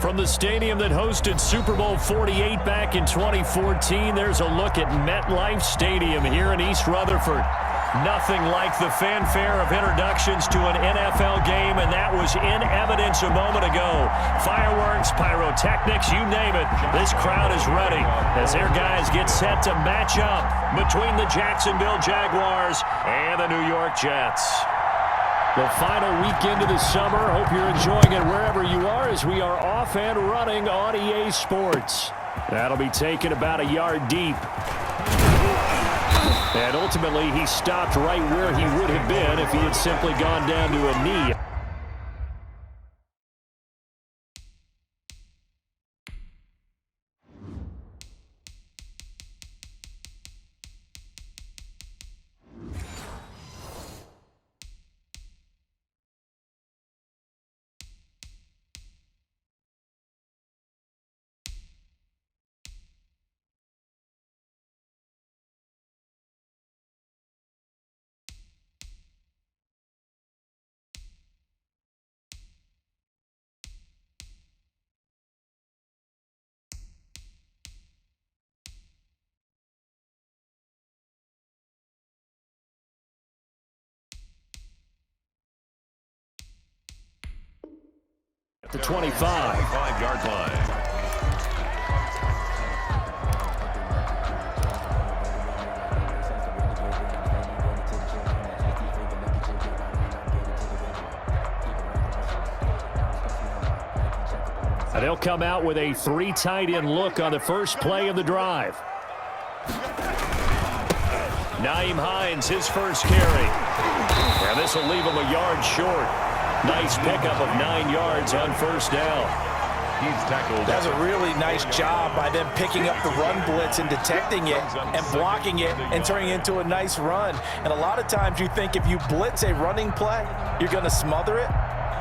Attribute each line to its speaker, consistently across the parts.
Speaker 1: From the stadium that hosted Super Bowl 48 back in 2014, there's a look at MetLife Stadium here in East Rutherford. Nothing like the fanfare of introductions to an NFL game, and that was in evidence a moment ago. Fireworks, pyrotechnics, you name it. This crowd is ready as their guys get set to match up between the Jacksonville Jaguars and the New York Jets. The final weekend of the summer. Hope you're enjoying it wherever you are as we are off and running on EA Sports. That'll be taken about a yard deep. And ultimately, he stopped right where he would have been if he had simply gone down to a knee. At the 25-yard line. They'll come out with a 3 tight end look on the first play of the drive. Nyheim Hines, his first carry. And this will leave him a yard short. Nice pickup of 9 yards on first down.
Speaker 2: He's tackled. That's a really nice job by them picking up the run blitz and detecting it and blocking it and turning it into a nice run. And a lot of times you think if you blitz a running play, you're going to smother it.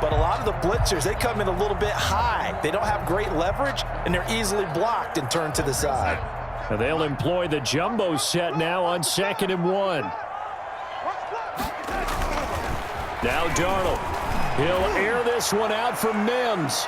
Speaker 2: But a lot of the blitzers, they come in a little bit high. They don't have great leverage, and they're easily blocked and turned to the side.
Speaker 1: And they'll employ the jumbo set now on 2nd and 1. Now Darnold. He'll air this one out for Mims.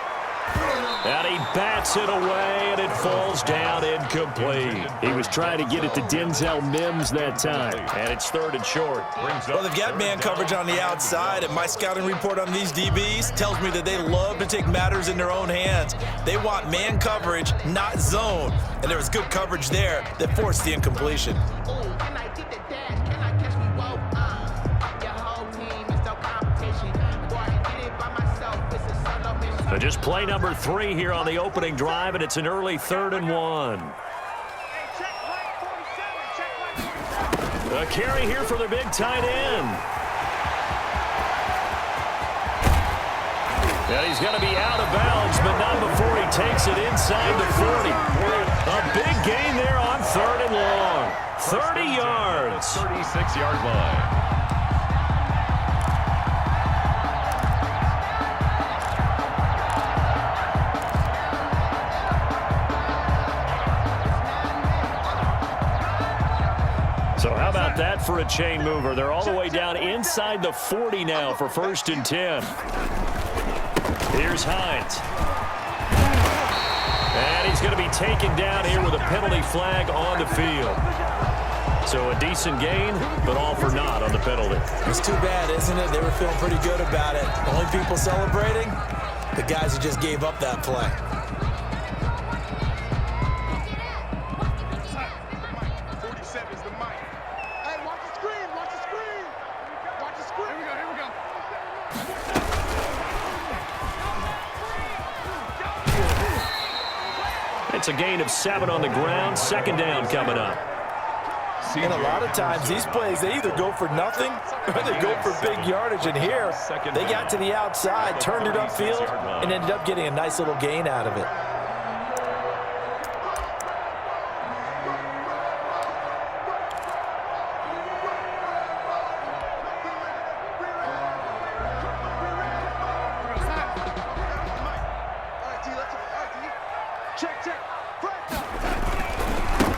Speaker 1: And he bats it away, and it falls down incomplete. He was trying to get it to Denzel Mims that time. And it's 3rd and short.
Speaker 2: Well, they've got man coverage on the outside, and my scouting report on these DBs tells me that they love to take matters in their own hands. They want man coverage, not zone. And there was good coverage there that forced the incompletion.
Speaker 1: So just play number 3 here on the opening drive, and it's an early 3rd and 1. A carry here for the big tight end. And he's going to be out of bounds, but not before he takes it inside the 40. A big gain there on 3rd and long. 30 yards.
Speaker 3: 36-yard line.
Speaker 1: So how about that for a chain mover? They're all the way down inside the 40 now for 1st and 10. Here's Hines. And he's going to be taken down here with a penalty flag on the field. So a decent gain, but all for naught on the penalty.
Speaker 2: It's too bad, isn't it? They were feeling pretty good about it. The only people celebrating, the guys who just gave up that play.
Speaker 1: It's a gain of 7 on the ground. 2nd down coming up.
Speaker 2: And a lot of times these plays, they either go for nothing or they go for big yardage. And here, they got to the outside, turned it upfield, and ended up getting a nice little gain out of it.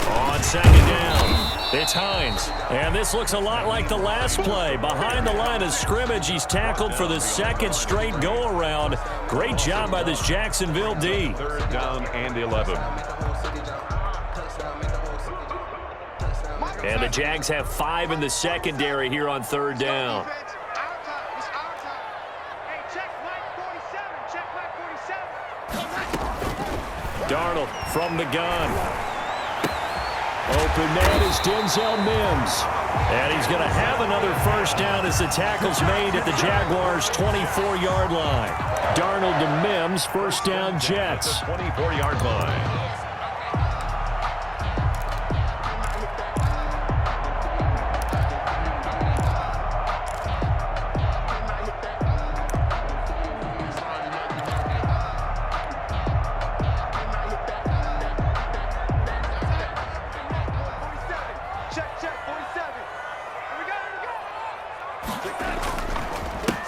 Speaker 1: On 2nd down, it's Hines. And this looks a lot like the last play. Behind the line of scrimmage, he's tackled for the 2nd straight go-around. Great job by this Jacksonville D.
Speaker 3: 3rd down and 11.
Speaker 1: And the Jags have 5 in the secondary here on 3rd down. Darnold from the gun. Open man is Denzel Mims. And he's going to have another first down as the tackle's made at the Jaguars' 24-yard line. Darnold to Mims, first down Jets.
Speaker 3: 24-yard line.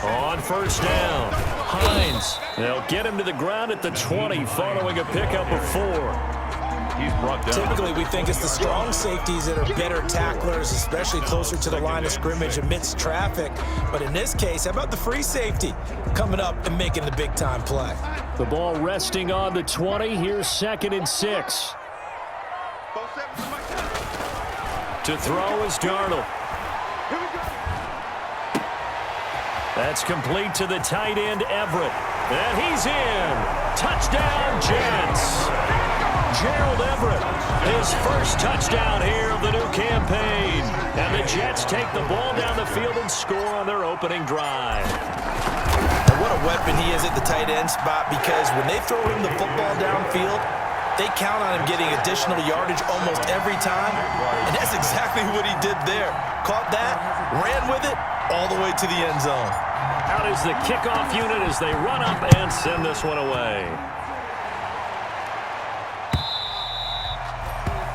Speaker 1: On first down, Hines. They'll get him to the ground at the 20 following a pickup of 4.
Speaker 3: He's brought down.
Speaker 2: Typically, we think it's the strong safeties that are better tacklers, especially closer to the line of scrimmage amidst traffic. But in this case, how about the free safety coming up and making the big-time play?
Speaker 1: The ball resting on the 20. Here's 2nd and 6. To throw is Darnold. That's complete to the tight end, Everett. And he's in. Touchdown, Jets. Gerald Everett, his first touchdown here of the new campaign. And the Jets take the ball down the field and score on their opening drive.
Speaker 2: And what a weapon he is at the tight end spot, because when they throw him the football downfield, they count on him getting additional yardage almost every time. And that's exactly what he did there. Caught that, ran with it, all the way to the end zone.
Speaker 1: Out is the kickoff unit as they run up and send this one away.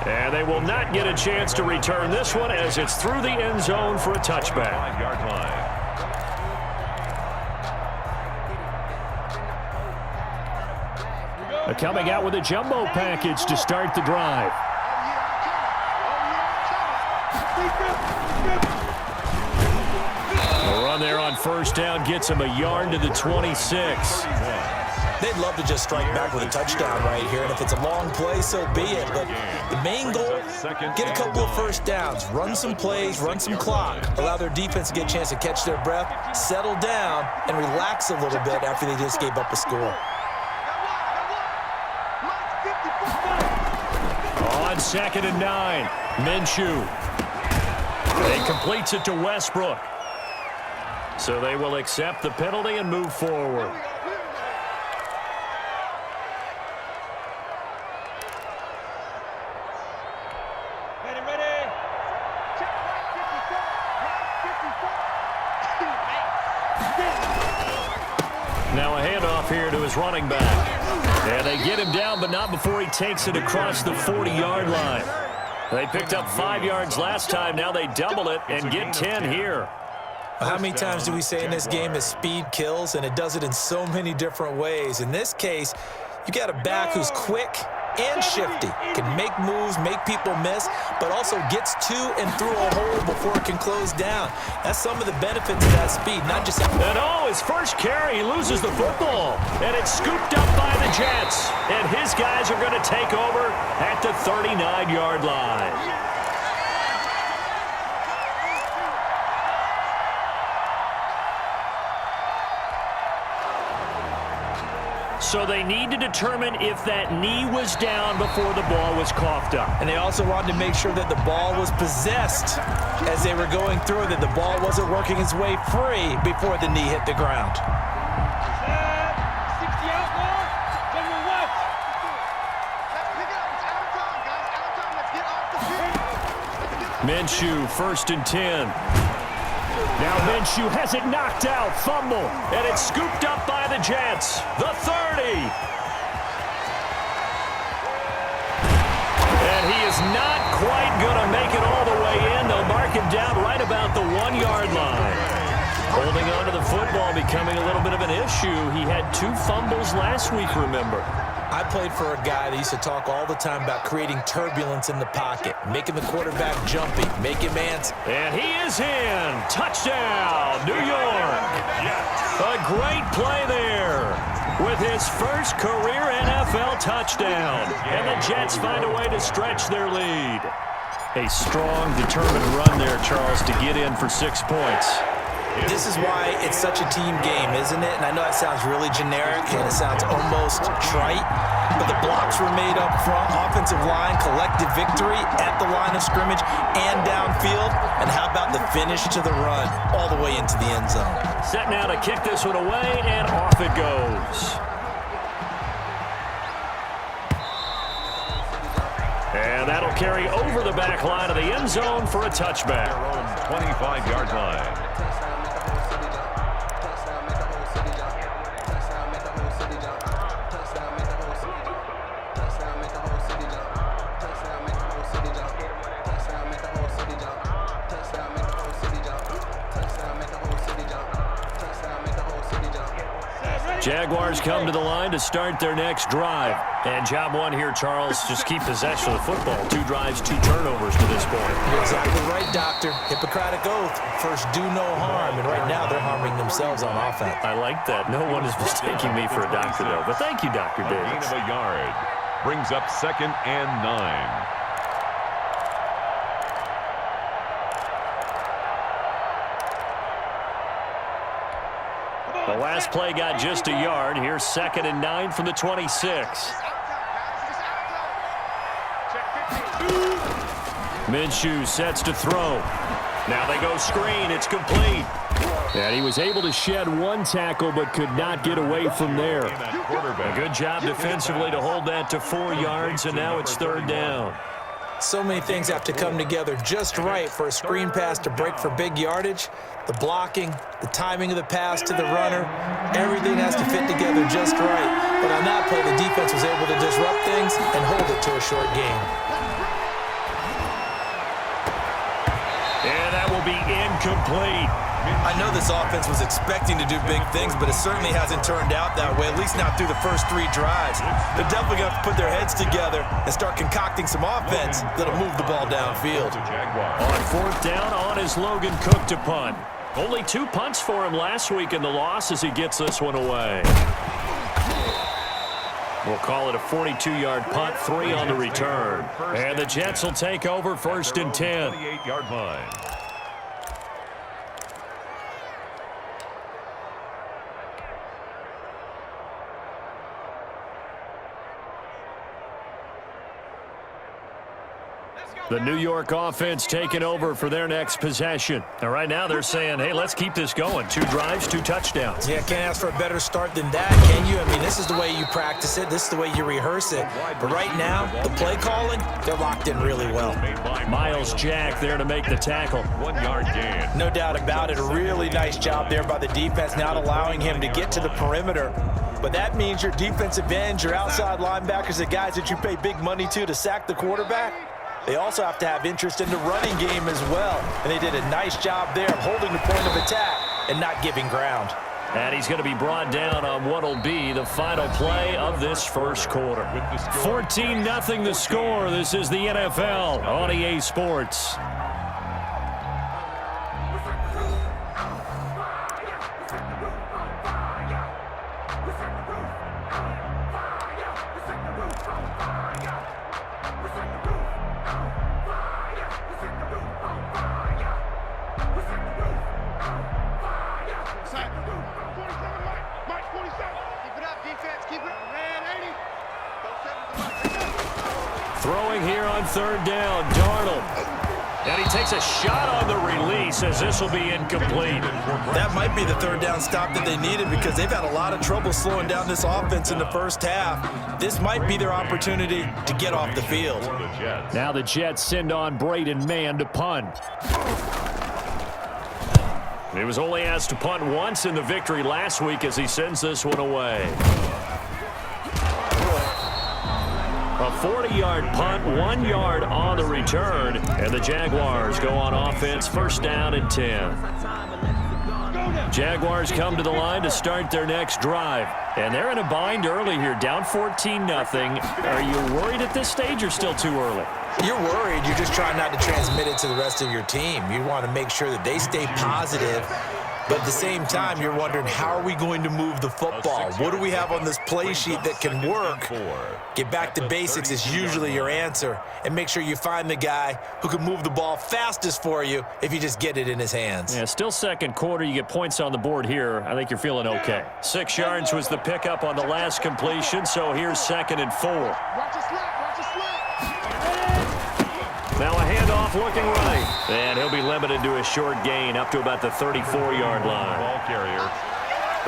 Speaker 1: And they will not get a chance to return this one as it's through the end zone for a touchback.
Speaker 3: 5-yard line.
Speaker 1: Coming out with a jumbo package to start the drive. The run there on first down gets him a yard to the 26.
Speaker 2: They'd love to just strike back with a touchdown right here, and if it's a long play, so be it. But the main goal, get a couple of first downs, run some plays, run some clock, allow their defense to get a chance to catch their breath, settle down, and relax a little bit after they just gave up a score.
Speaker 1: On 2nd and 9, Minshew. He completes it to Westbrook. So they will accept the penalty and move forward. Now a handoff here to his running back. And they get him down, but not before he takes it across the 40-yard line. They picked up 5 yards last time. Now they double it and get 10 here.
Speaker 2: How many times do we say in this game that speed kills, and it does it in so many different ways? In this case, you got a back who's quick and shifty, can make moves, make people miss, but also gets to and through a hole before it can close down. That's some of the benefits of that speed, not just...
Speaker 1: And his first carry, he loses the football, and it's scooped up by the Jets, and his guys are going to take over at the 39-yard line. So they need to determine if that knee was down before the ball was coughed up.
Speaker 2: And they also wanted to make sure that the ball was possessed as they were going through, that the ball wasn't working its way free before the knee hit the ground.
Speaker 4: 60 out more. General West. Let's pick it up. It's out of time, guys. Out of time. Let's get off the field.
Speaker 1: Minshew, 1st and 10. Now Minshew has it knocked out, fumble, and it's scooped up by the Jets. The 30. And he is not quite going to make it all the way in. They'll mark him down right about the 1-yard line. Holding on to the football becoming a little bit of an issue. He had 2 fumbles last week, remember.
Speaker 2: I played for a guy that used to talk all the time about creating turbulence in the pocket, making the quarterback jumpy, making man's.
Speaker 1: And he is in. Touchdown, New York. A great play there. with his first career NFL touchdown. And the Jets find a way to stretch their lead. A strong, determined run there, Charles, to get in for 6 points.
Speaker 2: This is why it's such a team game, isn't it? And I know that sounds really generic and it sounds almost trite, but the blocks were made up front, offensive line, collective victory at the line of scrimmage and downfield. And how about the finish to the run all the way into the end zone?
Speaker 1: Set now to kick this one away, and off it goes. And that'll carry over the back line of the end zone for a touchback.
Speaker 3: 25-yard line.
Speaker 1: Jaguars come to the line to start their next drive. And job one here, Charles, just keep possession of the football. 2 drives, 2 turnovers to this point.
Speaker 2: You're exactly right, Doctor. Hippocratic oath. First, do no harm. And right now, they're harming themselves on offense.
Speaker 1: I like that. No one is mistaking me for a doctor, though. But thank you, Dr. Davis.
Speaker 3: Gain of a yard. Brings up 2nd and 9.
Speaker 1: The last play got just a yard. Here's 2nd and 9 from the 26. Minshew sets to throw. Now they go screen. It's complete. And he was able to shed 1 tackle but could not get away from there. A good job defensively to hold that to 4 yards, and now it's 3rd down.
Speaker 2: So many things have to come together just right for a screen pass to break for big yardage. The blocking, the timing of the pass to the runner, everything has to fit together just right. But on that play, the defense was able to disrupt things and hold it to a short game.
Speaker 1: And that will be incomplete.
Speaker 2: I know this offense was expecting to do big things, but it certainly hasn't turned out that way, at least not through the first 3 drives. They're definitely going to have to put their heads together and start concocting some offense that'll move the ball downfield.
Speaker 1: On 4th down, on is Logan Cook to punt. Only 2 punts for him last week in the loss as he gets this one away. We'll call it a 42-yard punt, 3 on the return. And the Jets will take over 1st and 10.
Speaker 3: 28-yard line.
Speaker 1: The New York offense taking over for their next possession. And right now they're saying, hey, let's keep this going. 2 drives, 2 touchdowns.
Speaker 2: Yeah, can't ask for a better start than that, can you? I mean, this is the way you practice it. This is the way you rehearse it. But right now, the play calling, they're locked in really well.
Speaker 1: Miles Jack there to make the tackle.
Speaker 3: 1-yard gain.
Speaker 2: No doubt about it. A really nice job there by the defense, not allowing him to get to the perimeter. But that means your defensive ends, your outside linebackers, the guys that you pay big money to sack the quarterback, they also have to have interest in the running game as well. And they did a nice job there of holding the point of attack and not giving ground.
Speaker 1: And he's going to be brought down on what will be the final play of this first quarter. 14-0 the score. This is the NFL on EA Sports. Throwing here on 3rd down, Darnold. And he takes a shot on the release as this will be incomplete.
Speaker 2: That might be the 3rd down stop that they needed because they've had a lot of trouble slowing down this offense in the first half. This might be their opportunity to get off the field.
Speaker 1: Now the Jets send on Braden Mann to punt. He was only asked to punt once in the victory last week as he sends this one away. A 40-yard punt, 1 yard on the return, and the Jaguars go on offense, 1st down and 10. Jaguars come to the line to start their next drive, and they're in a bind early here, down 14-0. Are you worried at this stage or still too early?
Speaker 2: You're worried. You're just trying not to transmit it to the rest of your team. You want to make sure that they stay positive But at the same time, you're wondering, how are we going to move the football? What do we have on this play sheet that can work? Get back to basics is usually your answer. And make sure you find the guy who can move the ball fastest for you if you just get it in his hands.
Speaker 1: Yeah, still second quarter. You get points on the board here. I think you're feeling okay. 6 yards was the pickup on the last completion, so here's 2nd and 4.
Speaker 4: Watch your slap, watch your slap.
Speaker 1: Now a handoff looking right. And he'll be limited to a short gain up to about the 34-yard line.
Speaker 3: Ball carrier.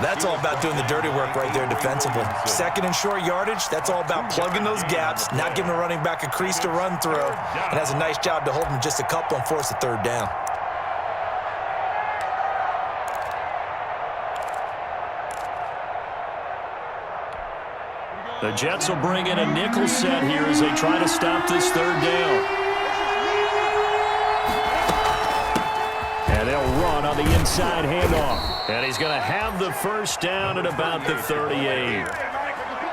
Speaker 2: That's all about doing the dirty work right there defensively. 2nd and short yardage, that's all about plugging those gaps, not giving a running back a crease to run through. And has a nice job to hold him just a couple and force a 3rd down.
Speaker 1: The Jets will bring in a nickel set here as they try to stop this 3rd down. And they'll run on the inside handoff. And he's going to have the 1st down at about the 38.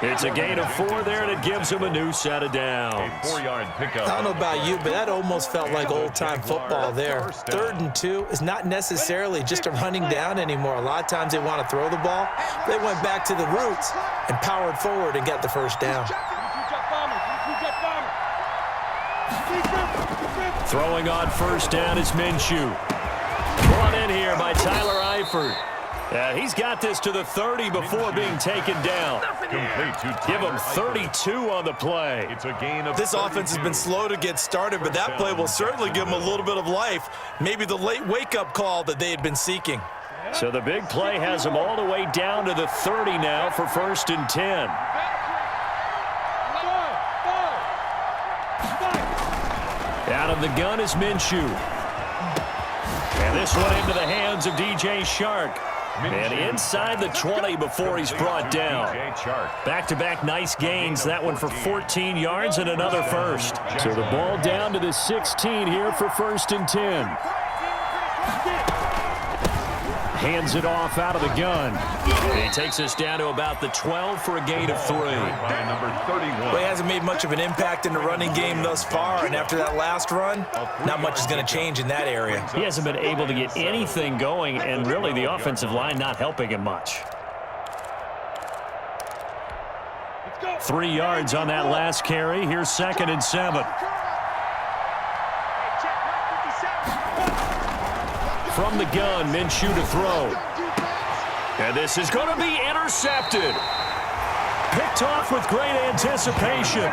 Speaker 1: It's a gain of 4 there, and it gives him a new set of downs.
Speaker 3: 4-yard pickup.
Speaker 2: I don't know about you, but that almost felt like old-time football there. 3rd and 2 is not necessarily just a running down anymore. A lot of times they want to throw the ball. They went back to the roots and powered forward and got the 1st down.
Speaker 1: Throwing on 1st down is Minshew. Brought in here by Tyler Eifert. He's got this to the 30 before being taken down. Give him 32 on the play.
Speaker 3: It's a gain of
Speaker 2: This offense has been slow to get started, but that play will certainly give them a little bit of life. Maybe the late wake-up call that they had been seeking.
Speaker 1: So the big play has him all the way down to the 30 now for 1st and 10. Out of the gun is Minshew. And this one into the hands of DJ Shark. And inside the 20 before he's brought down. Back-to-back nice gains. That one for 14 yards and another 1st. So the ball down to the 16 here for 1st and 10. Hands it off out of the gun. And he takes us down to about the 12 for a gain of 3.
Speaker 3: by number 31.
Speaker 2: Well, he hasn't made much of an impact in the running game thus far, and after that last run, not much is going to change in that area.
Speaker 1: He hasn't been able to get anything going, and really the offensive line not helping him much. 3 yards on that last carry. Here's 2nd and 7. From the gun, Minshew to throw. And this is going to be intercepted. Picked off with great anticipation.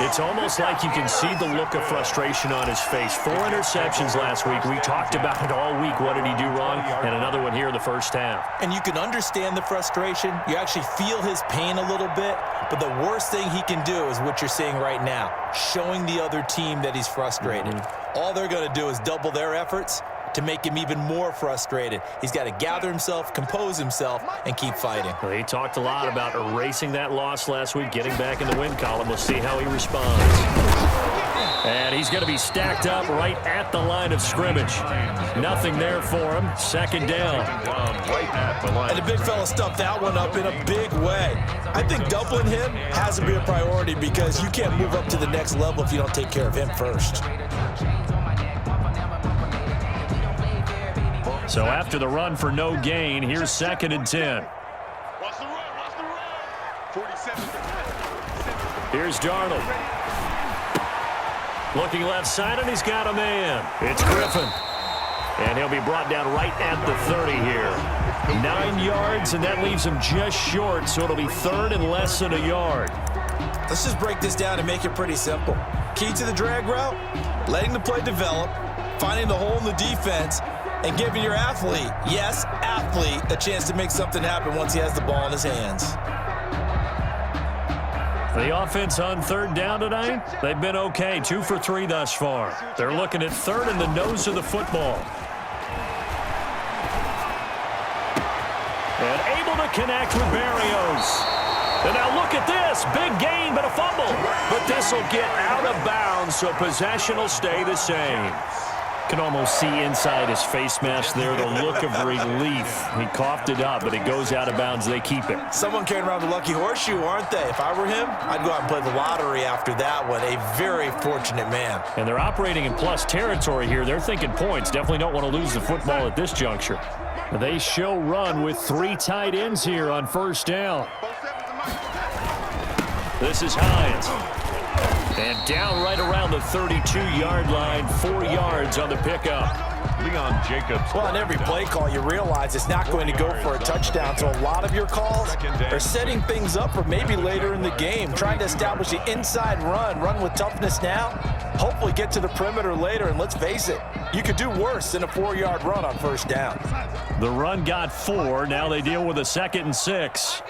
Speaker 1: It's almost like you can see the look of frustration on his face. 4 interceptions last week. We talked about it all week. What did he do wrong? And another one here in the first half.
Speaker 2: And you can understand the frustration. You actually feel his pain a little bit. But the worst thing he can do is what you're seeing right now, showing the other team that he's frustrated. All they're going to do is double their efforts to make him even more frustrated. He's got to gather himself, compose himself, and keep fighting.
Speaker 1: Well, he talked a lot about erasing that loss last week, getting back in the win column. We'll see how he responds. And he's going to be stacked up right at the line of scrimmage. Nothing there for him. 2nd down.
Speaker 3: Right at the line.
Speaker 2: And the big fella stuffed that one up in a big way. I think doubling him has to be a priority because you can't move up to the next level if you don't take care of him first.
Speaker 1: So after the run for no gain, here's 2nd and 10.
Speaker 4: Watch the run, watch the run. 47.
Speaker 1: Here's Darnold. Looking left side, and he's got a man. It's Griffin. And he'll be brought down right at the 30 here. 9 yards, and that leaves him just short, so it'll be 3rd and less than a yard.
Speaker 2: Let's just break this down and make it pretty simple. Key to the drag route, letting the play develop, finding the hole in the defense, and giving your athlete, yes, athlete, a chance to make something happen once he has the ball in his hands.
Speaker 1: The offense on 3rd down tonight, they've been okay. 2 for 3 thus far. They're looking at 3rd in the nose of the football. And able to connect with Berrios. And now look at this. Big gain, but a fumble. But this will get out of bounds, so possession will stay the same. Can almost see inside his face mask there the look of relief. He coughed it up, but it goes out of bounds. They keep it.
Speaker 2: Someone carrying around the lucky horseshoe, aren't they? If I were him, I'd go out and play the lottery after that one. A very fortunate man.
Speaker 1: And they're operating in plus territory here. They're thinking points. Definitely don't want to lose the football at this juncture. They show run with 3 tight ends here on first down. This is Hines. And down right around the 32-yard line, 4 yards on the pickup.
Speaker 3: Leon Jacobs.
Speaker 2: Well, on every play call, you realize it's not going to go for a touchdown. So a lot of your calls are setting things up for maybe later in the game, trying to establish the inside run with toughness now, hopefully get to the perimeter later. And let's face it, you could do worse than a 4-yard run on first down.
Speaker 1: The run got 4. Now they deal with a 2nd and 6.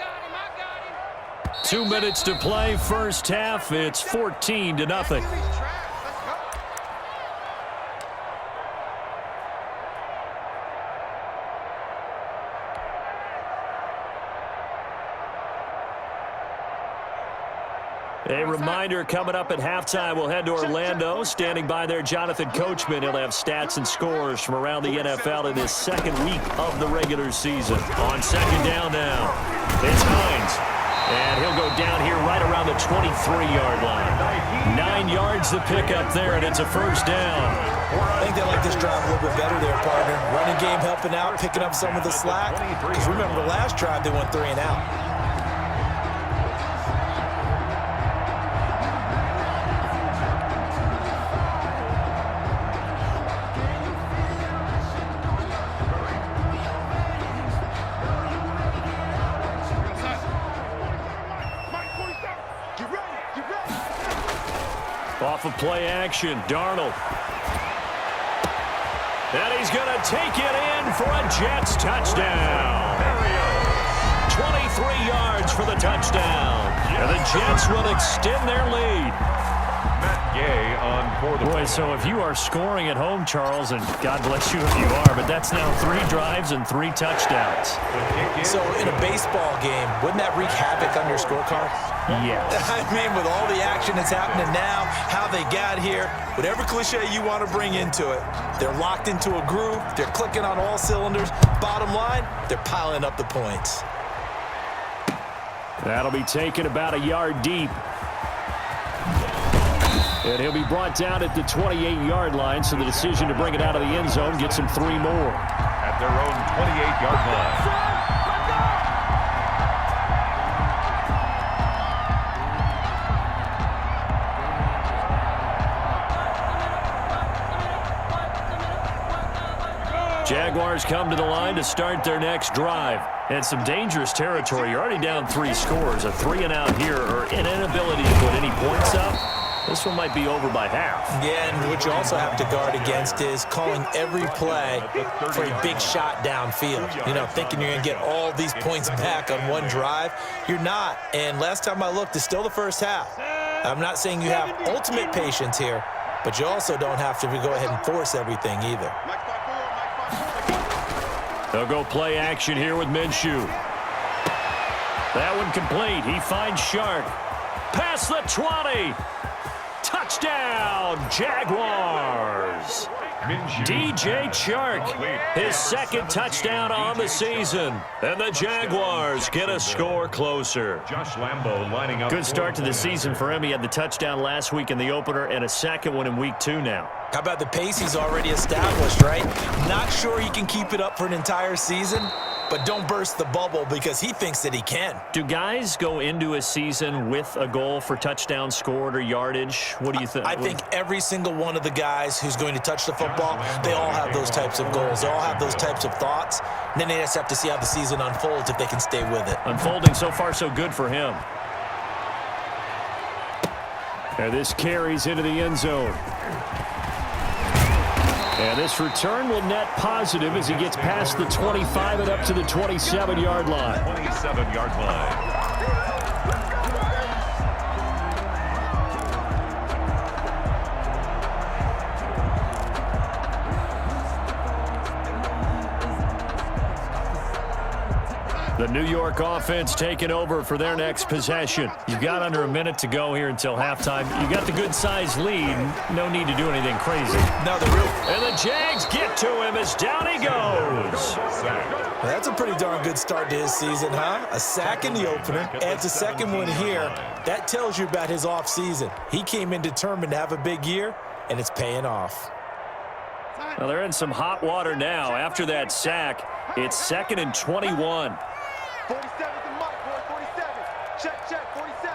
Speaker 1: 2 minutes to play, first half. It's 14-0. A reminder, coming up at halftime, we'll head to Orlando. Standing by there, Jonathan Coachman. He'll have stats and scores from around the NFL in his 2nd week of the regular season. On 2nd down now, it's Hines. And he'll go down here right around the 23-yard line. 9 yards to pick up there, and it's a first down.
Speaker 2: I think they like this drive a little bit better there, partner. Running game helping out, picking up some of the slack. Because remember, the last drive they went 3 and out.
Speaker 1: Off of play action, Darnold. And he's going to take it in for a Jets touchdown. 23 yards for the touchdown. And the Jets will extend their lead.
Speaker 3: Matt Gay on for the
Speaker 1: Boy, so if you are scoring at home, Charles, and God bless you if you are, but that's now 3 drives and 3 touchdowns.
Speaker 2: So in a baseball game, wouldn't that wreak havoc on your scorecard?
Speaker 1: Yes.
Speaker 2: I mean, with all the action that's happening now, how they got here, whatever cliche you want to bring into it, they're locked into a groove, they're clicking on all cylinders. Bottom line, they're piling up the points.
Speaker 1: That'll be taken about a yard deep. And he'll be brought down at the 28-yard line, so the decision to bring it out of the end zone gets him 3 more.
Speaker 3: At their own 28-yard line.
Speaker 1: Jaguars come to the line to start their next drive. And some dangerous territory. You're already down 3 scores. A 3-and-out here, or an inability to put any points up. This one might be over by half.
Speaker 2: Yeah, and what you also have to guard against is calling every play for a big shot downfield. You know, thinking you're going to get all these points back on one drive. You're not. And last time I looked, it's still the first half. I'm not saying you have ultimate patience here, but you also don't have to go ahead and force everything either.
Speaker 1: They'll go play action here with Minshew. That one complete. He finds Shark. Past the 20. Touchdown, Jaguars. DJ Chark, his 2nd touchdown on the season. And the Jaguars get a score closer.
Speaker 3: Josh Lambo lining up.
Speaker 1: Good start to the season for him. He had the touchdown last week in the opener and a 2nd one in week 2 now.
Speaker 2: How about the pace he's already established, right? Not sure he can keep it up for an entire season, but don't burst the bubble because he thinks that he can.
Speaker 1: Do guys go into a season with a goal for touchdown scored or yardage? What do you think?
Speaker 2: I think every single one of the guys who's going to touch the football, they all have those types of goals. They all have those types of thoughts. And then they just have to see how the season unfolds if they can stay with it.
Speaker 1: Unfolding so far so good for him. And this carries into the end zone. And this return will net positive as he gets past the 25 and up to the 27-yard line.
Speaker 3: 27-yard line.
Speaker 1: The New York offense taking over for their next possession. You've got under a minute to go here until halftime. You got the good-sized lead. No need to do anything crazy. And the Jags get to him as down he goes.
Speaker 2: Well, that's a pretty darn good start to his season, huh? A sack in the opener, adds a second one here. That tells you about his offseason. He came in determined to have a big year, and it's paying off.
Speaker 1: Well, they're in some hot water now. After that sack, it's 2nd and 21.
Speaker 4: 47's the mark, boy. 47. Check, 47.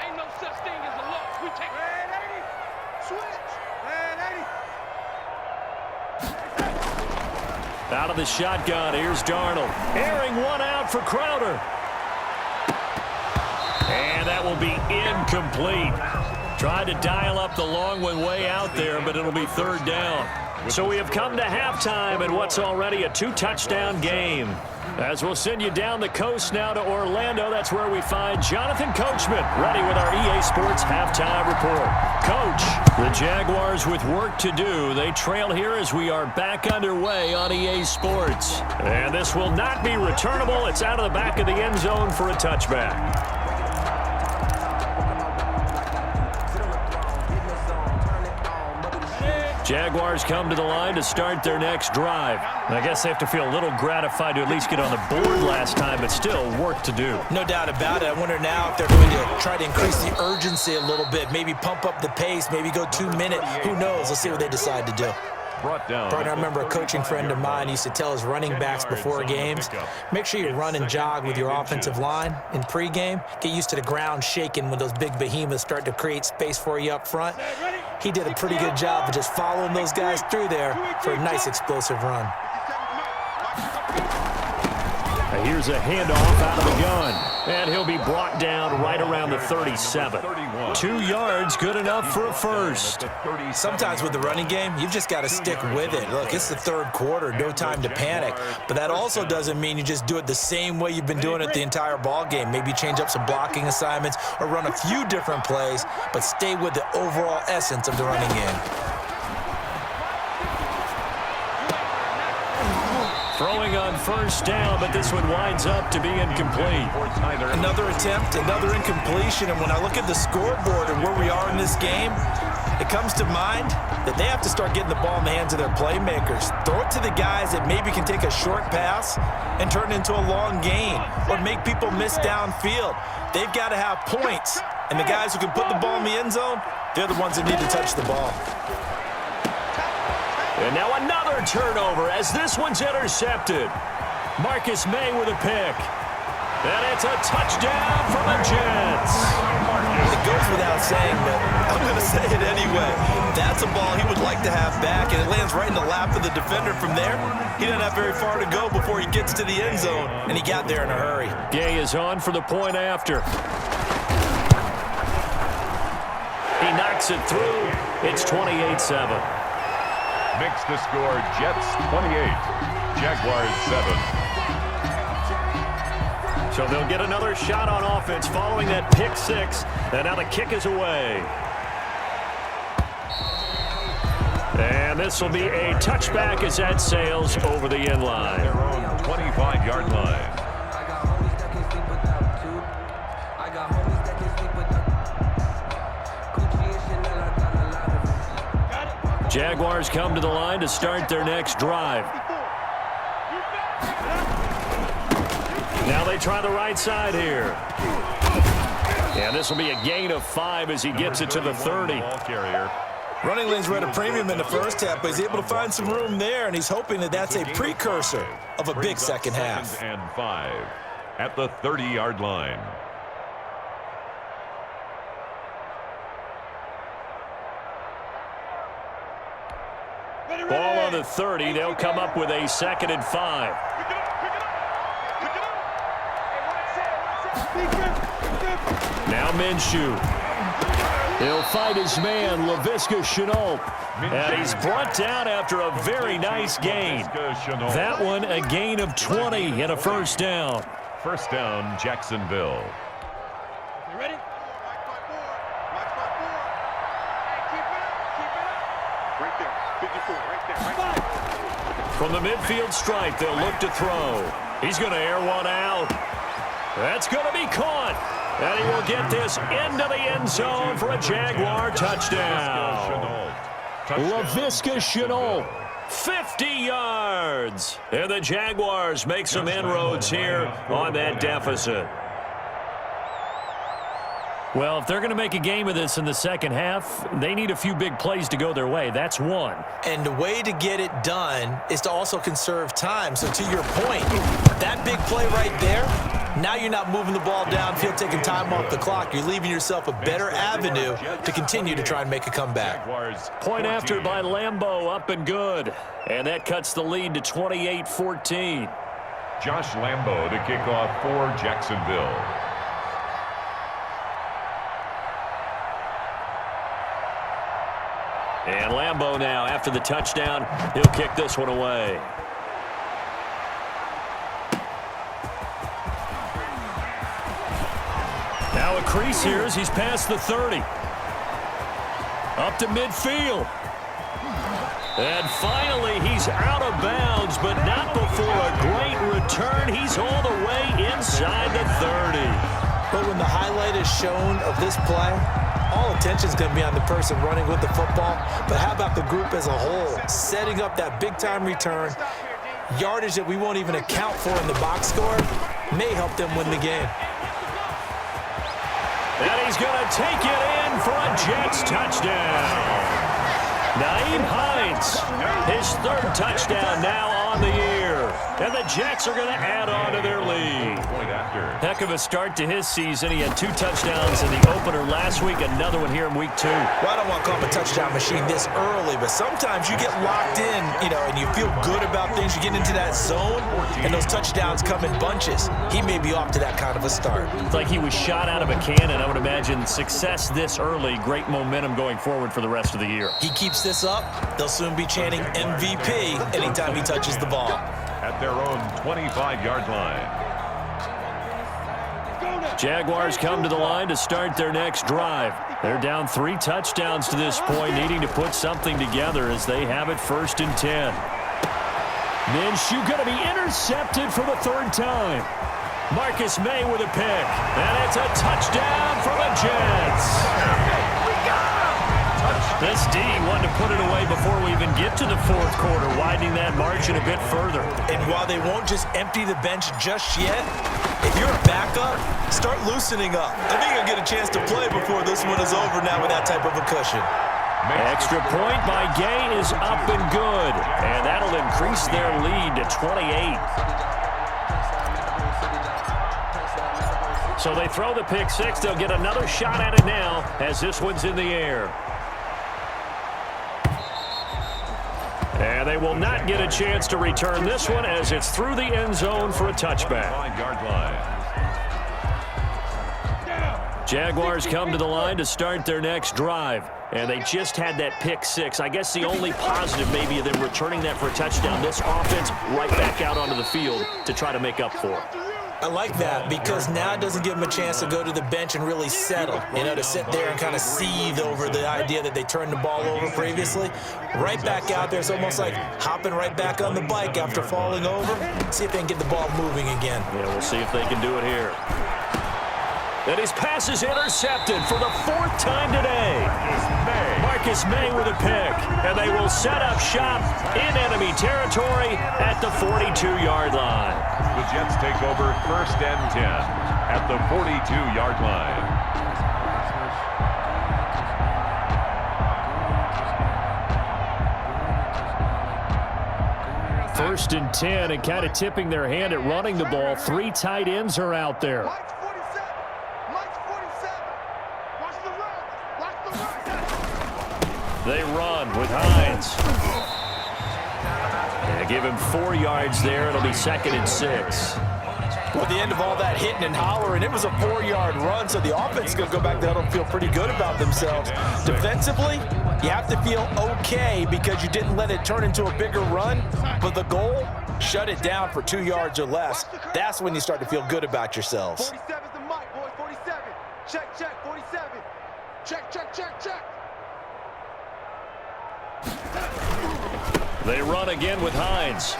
Speaker 4: Ain't no such thing as a loss. We take red 80. Switch. Red 80.
Speaker 1: Out of the shotgun, here's Darnold. Airing one out for Crowder. And that will be incomplete. Tried to dial up the long one way out there, but it'll be 3rd down. So we have come to halftime in what's already a 2-touchdown game. As we'll send you down the coast now to Orlando, that's where we find Jonathan Coachman ready with our EA Sports Halftime Report. Coach, the Jaguars with work to do. They trail here as we are back underway on EA Sports. And this will not be returnable. It's out of the back of the end zone for a touchback. Jaguars come to the line to start their next drive. I guess they have to feel a little gratified to at least get on the board last time, but still work to do.
Speaker 2: No doubt about it. I wonder now if they're going to try to increase the urgency a little bit, maybe pump up the pace, maybe go 2 minute. Who knows? Let's see what they decide to do. Partner, I remember a coaching friend of mine used to tell his running backs before games, make sure you run and jog with your offensive line in pregame. Get used to the ground shaking when those big behemoths start to create space for you up front. He did a pretty good job of just following those guys through there for a nice explosive run.
Speaker 1: Here's a handoff out of the gun, and he'll be brought down right around the 37. 2 yards, good enough for a first.
Speaker 2: Sometimes with the running game, you've just got to stick with it. Look, it's the 3rd quarter, no time to panic. But that also doesn't mean you just do it the same way you've been doing it the entire ball game. Maybe change up some blocking assignments or run a few different plays, but stay with the overall essence of the running game.
Speaker 1: Throwing on first down, but this one winds up to be incomplete.
Speaker 2: Another attempt, another incompletion, and when I look at the scoreboard and where we are in this game, it comes to mind that they have to start getting the ball in the hands of their playmakers. Throw it to the guys that maybe can take a short pass and turn it into a long gain or make people miss downfield. They've got to have points, and the guys who can put the ball in the end zone, they're the ones that need to touch the ball.
Speaker 1: And now another turnover as this one's intercepted. Marcus May with a pick. And it's a touchdown for the Jets.
Speaker 2: It goes without saying, but I'm going to say it anyway. That's a ball he would like to have back, and it lands right in the lap of the defender from there. He doesn't have very far to go before he gets to the end zone, and he got there in a hurry.
Speaker 1: Gay is on for the point after. He knocks it through. It's 28-7.
Speaker 3: Makes the score Jets 28, Jaguars 7.
Speaker 1: So they'll get another shot on offense following that pick 6, and now the kick is away. And this will be a touchback as that sails over the end line.
Speaker 3: Their own 25-yard line.
Speaker 1: Jaguars come to the line to start their next drive. Now they try the right side here. And this will be a gain of 5 as he gets it to the 30.
Speaker 2: Running lanes were at a premium in the first half, but he's able to find some room there, and he's hoping that that's a precursor of a big second half.
Speaker 3: 2nd and 5 at the 30-yard line.
Speaker 1: Ball on the 30. They'll come up with a 2nd and 5. Now Minshew. He'll fight his man, Laviska Shenault. And he's brought down after a very nice gain. That one a gain of 20 and a first down.
Speaker 3: First down, Jacksonville.
Speaker 4: You ready? Right there, 54, right there, right there.
Speaker 1: From the midfield stripe, they'll look to throw. He's going to air one out. That's going to be caught. And he will get this into the end zone for a Jaguar touchdown. Laviska Shenault, 50 yards. And the Jaguars make some inroads here on that deficit. Well, if they're going to make a game of this in the second half, they need a few big plays to go their way. That's one.
Speaker 2: And the way to get it done is to also conserve time. So to your point, that big play right there, now you're not moving the ball downfield, taking time off the clock. You're leaving yourself a better avenue to continue to try and make a comeback.
Speaker 1: Point after by Lambo, up and good. And that cuts the lead to 28-14.
Speaker 3: Josh Lambo to kick off for Jacksonville.
Speaker 1: And Lambo now, after the touchdown, he'll kick this one away. Now a crease here as he's past the 30. Up to midfield. And finally, he's out of bounds, but not before a great return. He's all the way inside the 30.
Speaker 2: But when the highlight is shown of this play, all attention is going to be on the person running with the football. But how about the group as a whole? Setting up that big-time return, yardage that we won't even account for in the box score, may help them win the game.
Speaker 1: And he's going to take it in for a Jets touchdown. Nyheim Hines, his third touchdown now on the year. And the Jets are going to add on to their lead. Heck of a start to his season. He had 2 touchdowns in the opener last week, another one here in week 2.
Speaker 2: Well, I don't want to call him a touchdown machine this early, but sometimes you get locked in, and you feel good about things. You get into that zone, and those touchdowns come in bunches. He may be off to that kind of a start.
Speaker 1: It's like he was shot out of a cannon. I would imagine success this early, great momentum going forward for the rest of the year.
Speaker 2: He keeps this up, they'll soon be chanting MVP anytime he touches the ball.
Speaker 3: At their own 25-yard line.
Speaker 1: Jaguars come to the line to start their next drive. They're down 3 touchdowns to this point, needing to put something together as they have it 1st and 10. Minshew going to be intercepted for the 3rd time. Marcus May with a pick. And it's a touchdown for the Jets. This D wanted to put it away before we even get to the 4th quarter, widening that margin a bit further.
Speaker 2: And while they won't just empty the bench just yet, if you're a backup, start loosening up. I think you'll get a chance to play before this one is over now with that type of a cushion.
Speaker 1: Extra point by Gay is up and good. And that'll increase their lead to 28. So they throw the pick 6. They'll get another shot at it now as this one's in the air. And they will not get a chance to return this one as it's through the end zone for a touchback.
Speaker 3: 5-yard line.
Speaker 1: Jaguars come to the line to start their next drive. And they just had that pick 6. I guess the only positive maybe of them returning that for a touchdown. This offense right back out onto the field to try to make up for it.
Speaker 2: I like that because now it doesn't give them a chance to go to the bench and really settle, to sit there and kind of seethe over the idea that they turned the ball over previously. Right back out there, it's almost like hopping right back on the bike after falling over. See if they can get the ball moving again.
Speaker 1: Yeah, we'll see if they can do it here. And his pass is intercepted for the 4th time today. Marcus May with a pick. And they will set up shop in enemy territory at the 42-yard line.
Speaker 3: The Jets take over 1st and 10 at the 42-yard line.
Speaker 1: 1st and 10, and kind of tipping their hand at running the ball. 3 tight ends are out there. They run with Hines. And give him 4 yards there. It'll be 2nd and 6.
Speaker 2: Well, at the end of all that hitting and hollering, it was a 4-yard run, so the offense is going to go back there and feel pretty good about themselves. Defensively, you have to feel okay because you didn't let it turn into a bigger run, but the goal, shut it down for 2 yards or less. That's when you start to feel good about yourselves.
Speaker 4: 47's the mic, boys. 47. Check, check, 47. Check, check, check, check.
Speaker 1: They run again with Hines.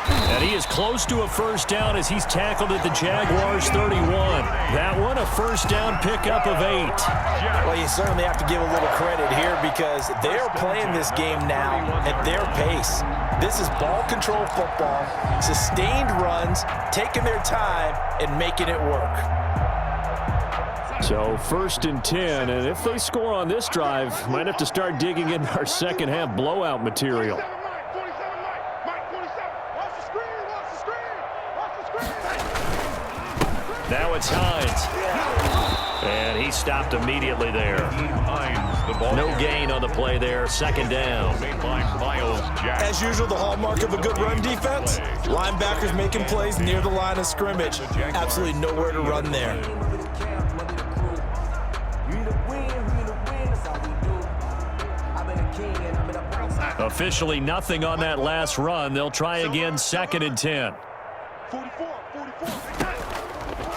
Speaker 1: And he is close to a first down as he's tackled at the Jaguars 31. That one, a first down pickup of 8.
Speaker 2: Well, you certainly have to give a little credit here because they're playing this game now at their pace. This is ball control football, sustained runs, taking their time and making it work.
Speaker 1: So 1st and 10, and if they score on this drive, might have to start digging in our second half blowout material. Now it's Hines. And he stopped immediately there. No gain on the play there. 2nd down.
Speaker 2: As usual, the hallmark of a good run defense, linebackers making plays near the line of scrimmage. Absolutely nowhere to run there.
Speaker 1: Officially nothing on that last run. They'll try again 2nd and 10.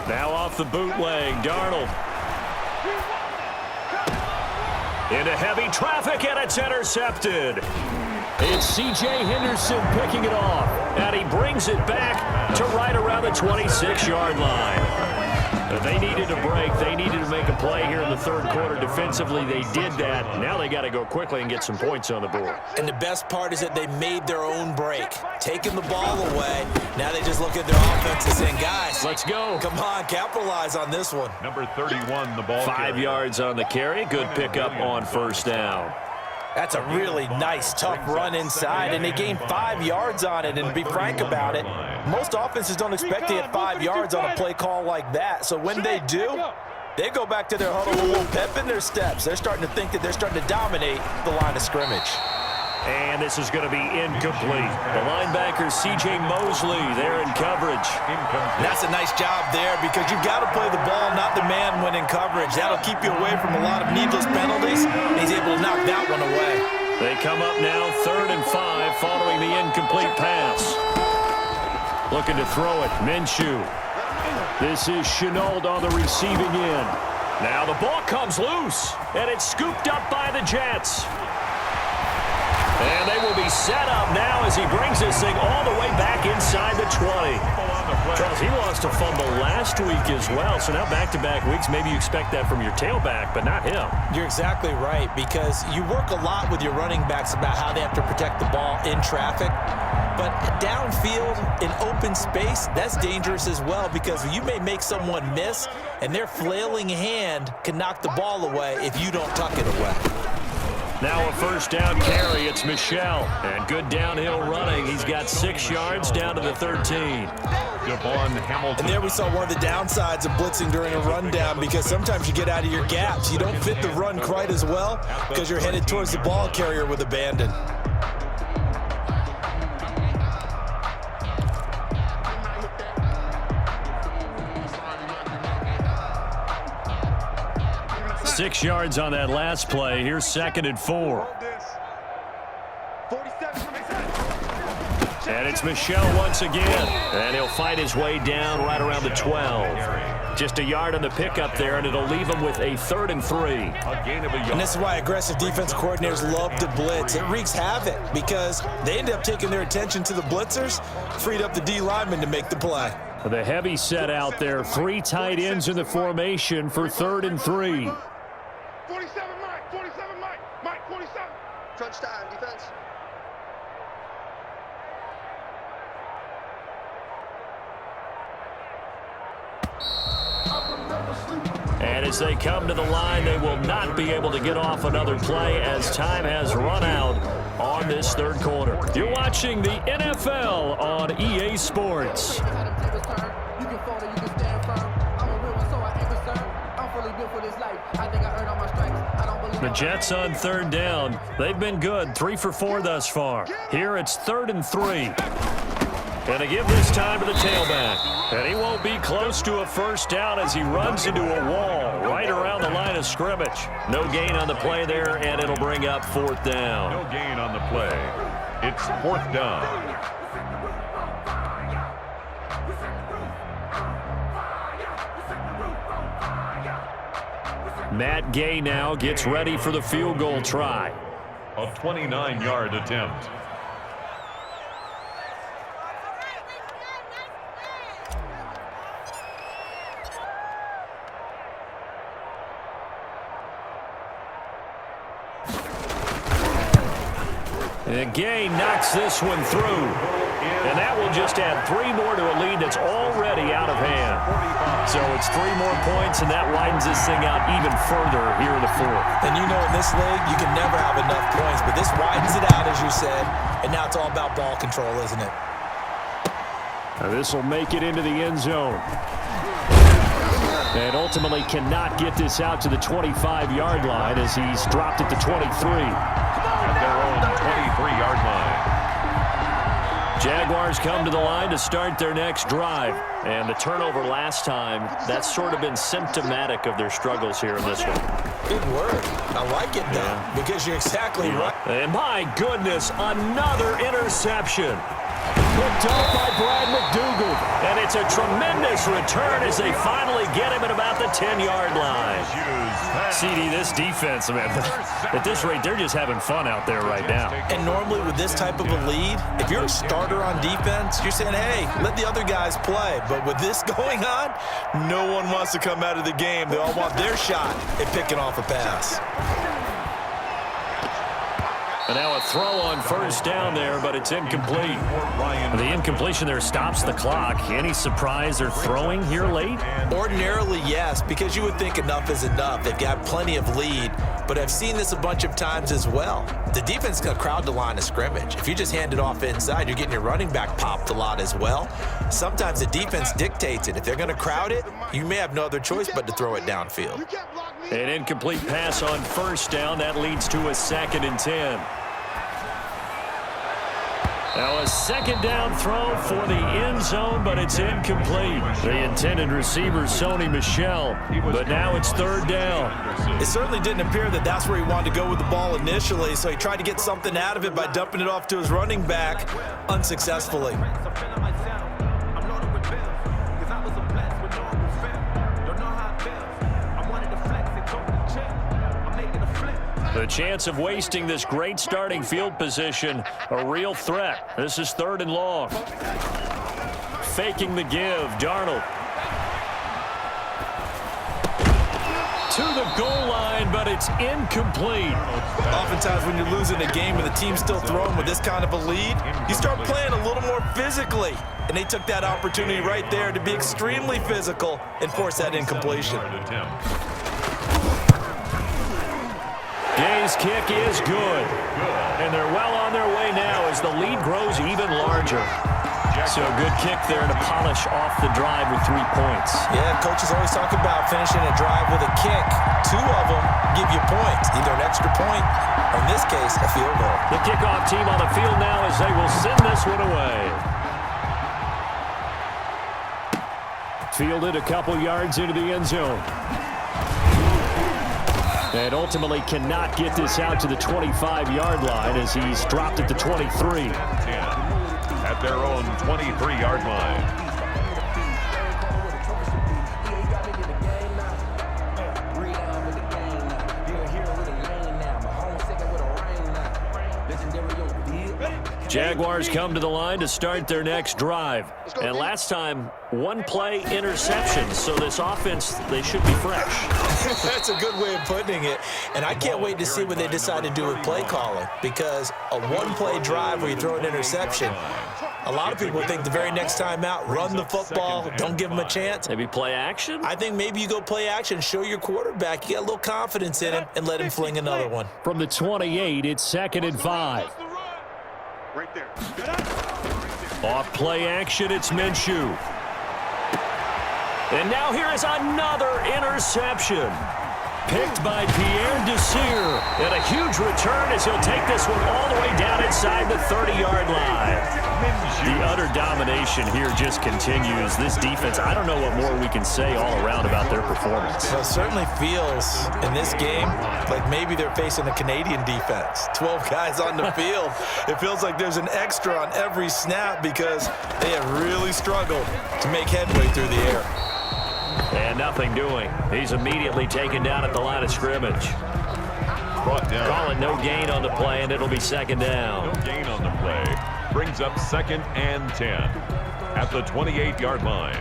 Speaker 1: Now off the bootleg, Darnold. Into heavy traffic, and it's intercepted. It's C.J. Henderson picking it off, and he brings it back to right around the 26-yard line. They needed a break. They needed to make a play here in the 3rd quarter. Defensively, they did that. Now they got to go quickly and get some points on the board.
Speaker 2: And the best part is that they made their own break, taking the ball away. Now they just look at their offense and saying, guys,
Speaker 1: let's go.
Speaker 2: Come on, capitalize on this one.
Speaker 3: Number 31, the ball
Speaker 1: 5
Speaker 3: carrier.
Speaker 1: yards on the carry. Good pickup on 1st down.
Speaker 2: That's a really nice, tough run inside, and they gained 5 yards on it. And to be frank about it, most offenses don't expect to hit 5 yards on a play call like that. So when they do, they go back to their huddle with a little pep in their steps. They're starting to think that they're starting to dominate the line of scrimmage.
Speaker 1: And this is going to be incomplete. The linebacker, C.J. Mosley, there in coverage.
Speaker 2: That's a nice job there because you've got to play the ball, not the man when in coverage. That'll keep you away from a lot of needless penalties. He's able to knock that one away.
Speaker 1: They come up now 3rd and 5 following the incomplete pass. Looking to throw it, Minshew. This is Shenault on the receiving end. Now the ball comes loose, and it's scooped up by the Jets. And they will be set up now as he brings this thing all the way back inside the 20. Charles, he lost a fumble last week as well, so now back-to-back weeks, maybe you expect that from your tailback, but not him.
Speaker 2: You're exactly right, because you work a lot with your running backs about how they have to protect the ball in traffic. But downfield, in open space, that's dangerous as well because you may make someone miss, and their flailing hand can knock the ball away if you don't tuck it away.
Speaker 1: Now a 1st down carry. It's Michel. And good downhill running. He's got 6 yards down to the 13.
Speaker 2: And there we saw one of the downsides of blitzing during a rundown because sometimes you get out of your gaps. You don't fit the run quite as well because you're headed towards the ball carrier with abandon.
Speaker 1: Six yards on that last play. Here's 2nd and 4. And it's Michel once again. And he'll fight his way down right around the 12. Just a yard on the pickup there, and it'll leave him with a 3rd and 3.
Speaker 2: And this is why aggressive defense coordinators love to blitz. It wreaks havoc because they end up taking their attention to the blitzers, freed up the D lineman to make the play.
Speaker 1: The heavy set out there. 3 tight ends in the formation for 3rd and 3.
Speaker 4: 47 Mike, 47 Mike, Mike 47. Crunch time, defense.
Speaker 1: And as they come to the line, they will not be able to get off another play as time has run out on this 3rd quarter. You're watching the NFL on EA Sports. The Jets on 3rd down. They've been good, 3 for 4 thus far. Here it's 3rd and 3. And to give this time to the tailback. And he won't be close to a first down as he runs into a wall right around the line of scrimmage. No gain on the play there, and it'll bring up 4th down.
Speaker 3: No gain on the play. It's 4th down.
Speaker 1: Matt Gay now gets ready for the field goal try.
Speaker 3: A 29-yard attempt.
Speaker 1: And Gay knocks this one through. And that will just add 3 more to a lead that's already out of hand. So it's 3 more points, and that widens this thing out even further here in the 4th.
Speaker 2: And you know, in this league, you can never have enough points, but this widens it out, as you said, and now it's all about ball control, isn't it?
Speaker 1: This will make it into the end zone. And ultimately cannot get this out to the 25-yard line as he's dropped it to 23.
Speaker 3: At their own 23-yard line.
Speaker 1: Jaguars come to the line to start their next drive. And the turnover last time, that's sort of been symptomatic of their struggles here in this one.
Speaker 2: Good word. I like it, though, because you're exactly right.
Speaker 1: And my goodness, another interception. Picked off by Brad McDougal. And it's a tremendous return as they finally get him at about the 10-yard line. CD, this defense, man, at this rate, they're just having fun out there right now.
Speaker 2: And normally with this type of a lead, if you're a starter on defense, you're saying, hey, let the other guys play. But with this going on, no one wants to come out of the game. They all want their shot at picking off a pass.
Speaker 1: And now a throw on first down there, but it's incomplete. The incompletion there stops the clock. Any surprise they're throwing here late?
Speaker 2: Ordinarily, yes, because you would think enough is enough. They've got plenty of lead, but I've seen this a bunch of times as well. The defense is going to crowd the line of scrimmage. If you just hand it off inside, you're getting your running back popped a lot as well. Sometimes the defense dictates it. If they're going to crowd it, you may have no other choice but to throw it downfield.
Speaker 1: An incomplete pass on first down. That leads to a 2nd and 10. Now a 2nd down throw for the end zone, but it's incomplete. The intended receiver, Sony Michel, but now it's 3rd down.
Speaker 2: It certainly didn't appear that that's where he wanted to go with the ball initially, so he tried to get something out of it by dumping it off to his running back unsuccessfully.
Speaker 1: The chance of wasting this great starting field position, a real threat. This is 3rd and long. Faking the give, Darnold. To the goal line, but it's incomplete.
Speaker 2: Oftentimes when you're losing a game and the team's still throwing with this kind of a lead, you start playing a little more physically. And they took that opportunity right there to be extremely physical and force that incompletion.
Speaker 1: Gay's kick is good. And they're well on their way now as the lead grows even larger. So good kick there to polish off the drive with 3 points.
Speaker 2: Yeah, coaches always talk about finishing a drive with a kick. 2 of them give you points, either an extra point or, in this case, a field goal.
Speaker 1: The kickoff team on the field now as they will send this one away. Fielded a couple yards into the end zone. And ultimately cannot get this out to the 25-yard line as he's dropped it to 23.
Speaker 3: At their own 23-yard line.
Speaker 1: Jaguars come to the line to start their next drive. And last time, 1-play interception. So this offense, they should be fresh.
Speaker 2: That's a good way of putting it. And I can't wait to see what they decide to do with play calling, because a 1-play drive where you throw an interception, a lot of people think the very next time out, run the football, don't give them a chance.
Speaker 1: Maybe play action?
Speaker 2: I think maybe you go play action, show your quarterback, you got a little confidence in him, and let him fling another one.
Speaker 1: From the 28, it's 2nd and 5.
Speaker 4: Right there.
Speaker 1: Off play action, it's Minshew. And now here is another interception. Picked by Pierre Desir. And a huge return as he'll take this one all the way down inside the 30-yard line. The utter domination here just continues. This defense, I don't know what more we can say all around about their performance.
Speaker 2: Well, it certainly feels in this game like maybe they're facing a Canadian defense. 12 guys on the field. It feels like there's an extra on every snap because they have really struggled to make headway through the air.
Speaker 1: And nothing doing. He's immediately taken down at the line of scrimmage.
Speaker 3: Brought down.
Speaker 1: Calling no gain on the play, and it'll be 2nd down.
Speaker 3: No gain on the play. Brings up 2nd and 10 at the 28-yard line.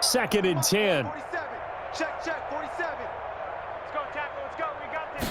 Speaker 1: 2nd and 10.
Speaker 4: 47. Check, 47. Let's go, tackle. Let's go. We got this.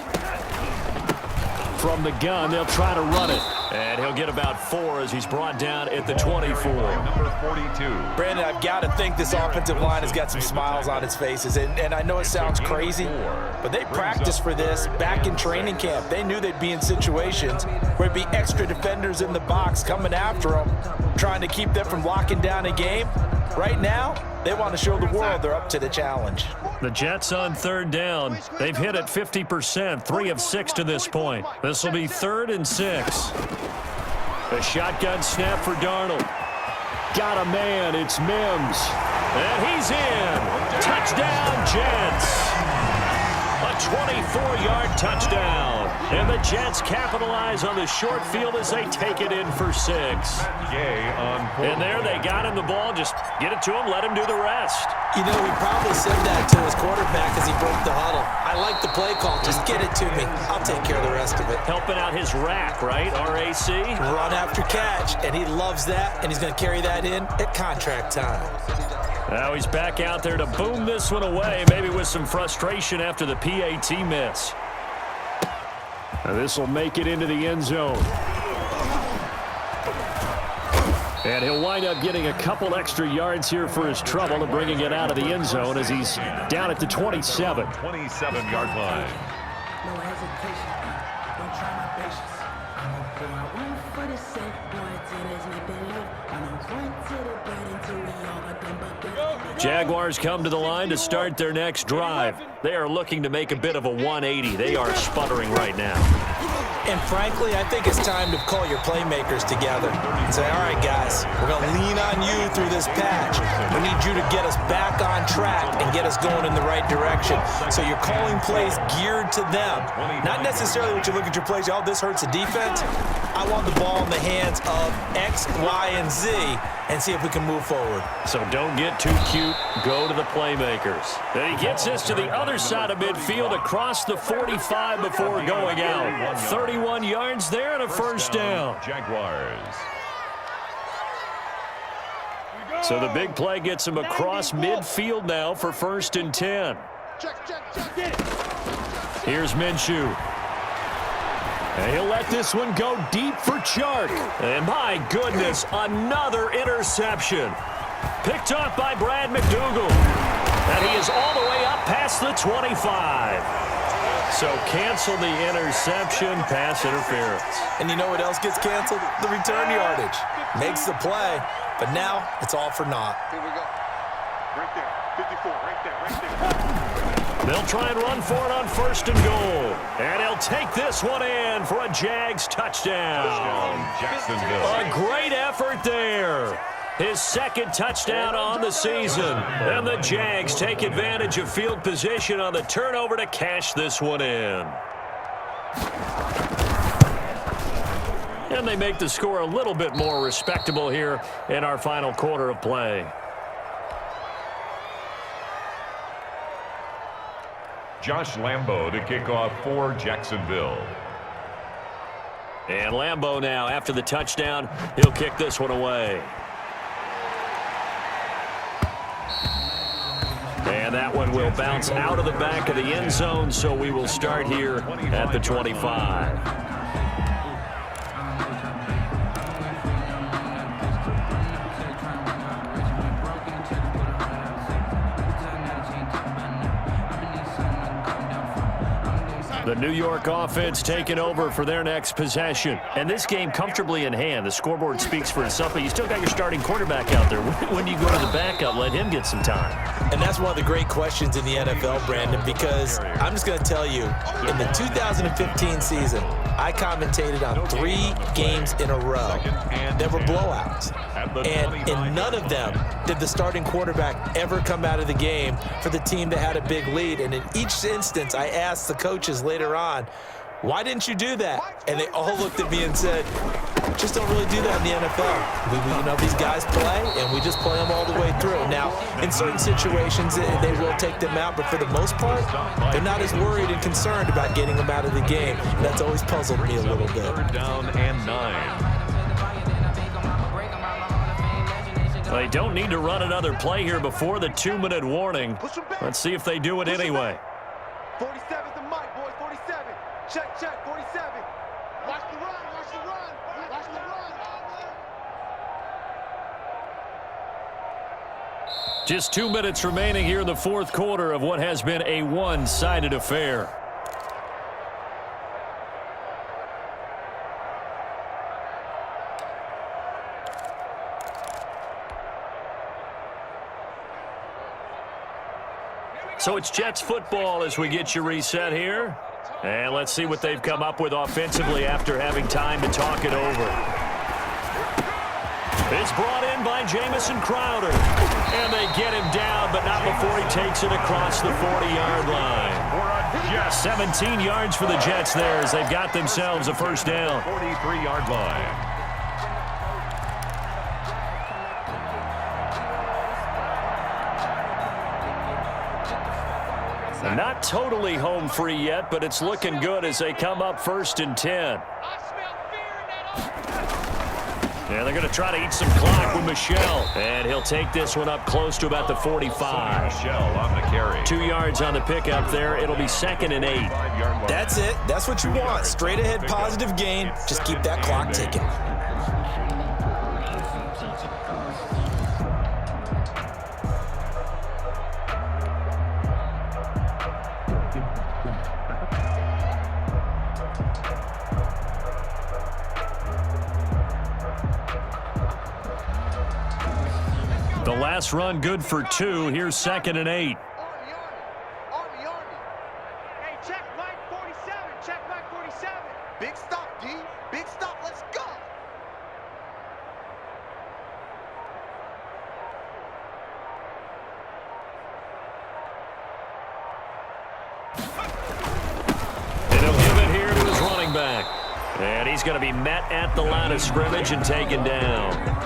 Speaker 1: From the gun, they'll try to run it. And he'll get about 4 as he's brought down at the 24.
Speaker 3: Number 42.
Speaker 2: Brandon, I've got to think this offensive line has got some smiles on its faces. And I know it sounds crazy, but they practiced for this back in training camp. They knew they'd be in situations where there'd be extra defenders in the box coming after them, trying to keep them from locking down a game. Right now, they want to show the world they're up to the challenge.
Speaker 1: The Jets on 3rd down. They've hit it 50%, 3 of 6 to this point. This will be 3rd and 6. A shotgun snap for Darnold. Got a man. It's Mims. And he's in. Touchdown, Jets. A 24-yard touchdown. And the Jets capitalize on the short field as they take it in for 6. And there they got him the ball. Just get it to him, let him do the rest.
Speaker 5: You know, he probably said that to his quarterback as he broke the huddle. I like the play call. Just get it to me. I'll take care of the rest of it.
Speaker 1: Helping out his rack, right? R-A-C?
Speaker 5: Run after catch, and he loves that, and he's going to carry that in at contract time.
Speaker 1: Now he's back out there to boom this one away, maybe with some frustration after the PAT miss. Now this will make it into the end zone. And he'll wind up getting a couple extra yards here for his trouble and bringing it out of the end zone as he's down at the 27.
Speaker 3: 27-yard line.
Speaker 6: No hesitation. Don't try my patience. I'm gonna pour out one for the set, one to this make the live. I'm gonna run to the bread until we all got them buckets.
Speaker 1: Jaguars come to the line to start their next drive. They are looking to make a bit of a 180. They are sputtering right now.
Speaker 2: And frankly, I think it's time to call your playmakers together and say, all right, guys, we're going to lean on you through this patch. We need you to get us back on track and get us going in the right direction. So you're calling plays geared to them. Not necessarily what you look at your plays, oh, this hurts the defense. I want the ball in the hands of X, Y, and Z and see if we can move forward.
Speaker 1: So don't get too cute. Go to the playmakers. And he gets this to the other side of midfield across the 45 before going out. 31 yards there and a first down.
Speaker 3: Jaguars.
Speaker 1: So the big play gets him across midfield now for 1st and 10.
Speaker 4: Check, get it.
Speaker 1: Here's Minshew. And he'll let this one go deep for Chark. And my goodness, another interception. Picked off by Brad McDougal. And he is all the way up past the 25. So cancel the interception, pass interference.
Speaker 2: And you know what else gets canceled? The return yardage. Makes the play, but now it's all for naught.
Speaker 4: Here we go. Right there. 54. Right there.
Speaker 1: They'll try and run for it on 1st and goal. And he'll take this one in for a Jags touchdown.
Speaker 3: Jacksonville.
Speaker 1: A great effort there. His 2nd touchdown on the season. And the Jags take advantage of field position on the turnover to cash this one in. And they make the score a little bit more respectable here in our final quarter of play.
Speaker 3: Josh Lambo to kick off for Jacksonville.
Speaker 1: And Lambo now, after the touchdown, he'll kick this one away. And that one will bounce out of the back of the end zone, so we will start here at the 25. The New York offense taking over for their next possession. And this game comfortably in hand. The scoreboard speaks for itself, but you still got your starting quarterback out there. When do you go to the backup? Let him get some time.
Speaker 2: And that's one of the great questions in the NFL, Brandon, because I'm just going to tell you, in the 2015 season, I commentated on 3 games in a row that were blowouts. And in none of them did the starting quarterback ever come out of the game for the team that had a big lead. And in each instance, I asked the coaches later on, why didn't you do that? And they all looked at me and said, just don't really do that in the NFL. You know, these guys play, and we just play them all the way through. Now, in certain situations, they will take them out, but for the most part, they're not as worried and concerned about getting them out of the game. And that's always puzzled me a little bit.
Speaker 3: 3rd down and 9.
Speaker 1: They don't need to run another play here before the 2-minute warning. Let's see if they do it anyway.
Speaker 4: 47's the mic, boys. 47. Check, check. 47. Watch the run. Watch the run. Watch the run.
Speaker 1: Just 2 minutes remaining here in the fourth quarter of what has been a one-sided affair. So it's Jets football as we get you reset here. And let's see what they've come up with offensively after having time to talk it over. It's brought in by Jamison Crowder. And they get him down, but not before he takes it across the 40-yard line. 17 yards for the Jets there as they've got themselves a first down.
Speaker 3: 43-yard line.
Speaker 1: Not totally home free yet, but it's looking good as they come up 1st and 10. Yeah, they're going to try to eat some clock with Michelle. And he'll take this one up close to about the 45.
Speaker 3: Michelle on the carry.
Speaker 1: 2 yards on the pickup there. It'll be 2nd and 8.
Speaker 2: That's it. That's what you want. Straight ahead positive gain. Just keep that clock ticking.
Speaker 1: The last run good for 2. Here's 2nd and 8.
Speaker 4: Army. Hey, check Mike 47. Check Mike 47. Big stop, D. Big stop. Let's go.
Speaker 1: And he'll give it here to his running back. And he's going to be met at the line of scrimmage and taken down.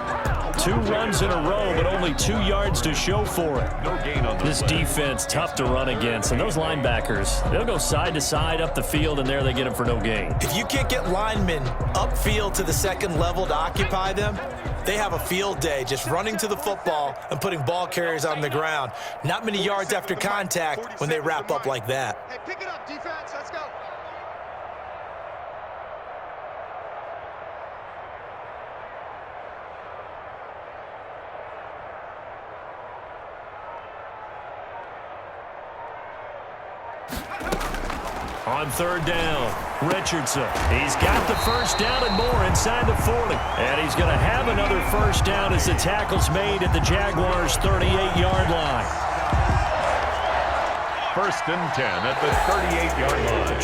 Speaker 1: 2 runs in a row, but only 2 yards to show for it.
Speaker 3: No gain on the
Speaker 1: This
Speaker 3: play.
Speaker 1: defense, tough to run against. And those linebackers, they'll go side to side up the field, and there they get him for no gain.
Speaker 2: If you can't get linemen upfield to the second level to occupy them, they have a field day just running to the football and putting ball carriers on the ground. Not many yards after contact when they wrap up like that.
Speaker 4: Hey, pick it up, defense. Let's go.
Speaker 1: On 3rd down, Richardson. He's got the first down and more inside the 40. And he's going to have another first down as the tackle's made at the Jaguars' 38-yard line.
Speaker 3: 1st and 10 at the 38-yard line.